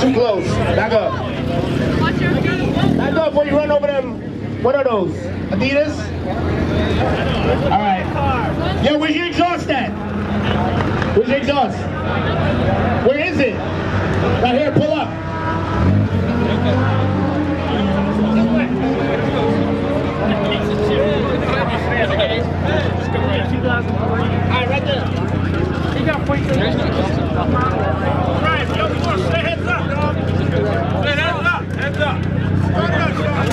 Too close. Back up. Back up before you run over them. What are those? Adidas? All right. Yo, where's your exhaust at? Where's your exhaust? Where is it? Right here, pull up. Alright, right there. He got points. Right, yo, you want to stay heads up, dog. Stay heads up, heads up. Start it up, Sean.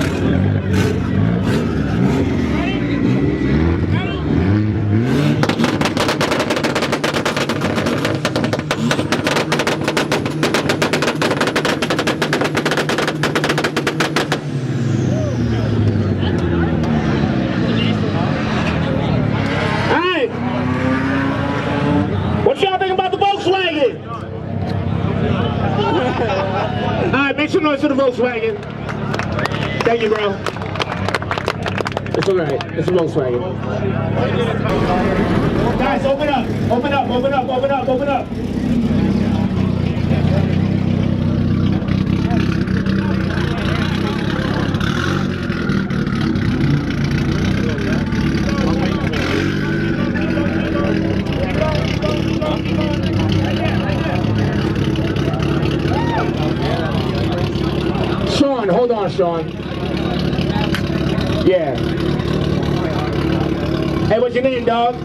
What y'all think about the Volkswagen? Alright, make some noise for the Volkswagen. Thank you, bro. It's alright. It's a Volkswagen. Guys, open up. Open up, open up, open up, open up. Sean, hold on, Sean. Yeah. Hey, what's your name, dog?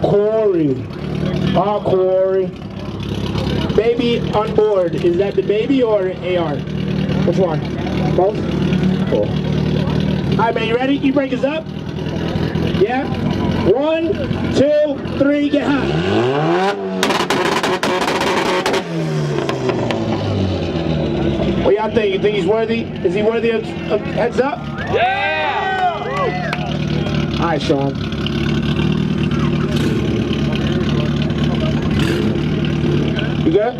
Corey. Oh, Corey. Baby on board. Is that the baby or AR? Which one? Both? Cool. Alright, man, you ready? You break us up? Yeah? 1, 2, 3, get hot. What y'all think? You think he's worthy? Is he worthy of heads up? Yeah! All right, Sean. You good?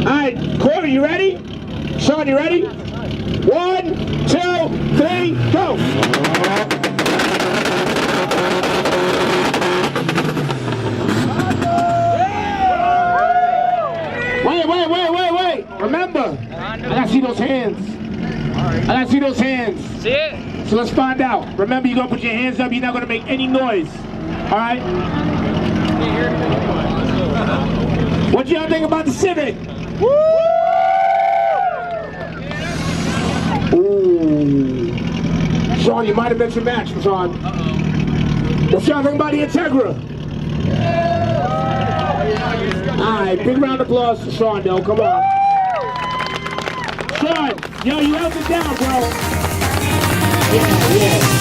All right, Corey, you ready? Sean, you ready? 1, 2, 3, go! Wait. Remember, I gotta see those hands. I gotta see those hands. See it? So let's find out. Remember, you're gonna put your hands up. You're not gonna make any noise. All right? What y'all think about the Civic? Woo! Ooh. Sean, you might have been your match, Sean. What y'all think about the Integra? Alright, big round of applause for Sean, though. Come on. Sean, yo, you held it down, bro. Yeah.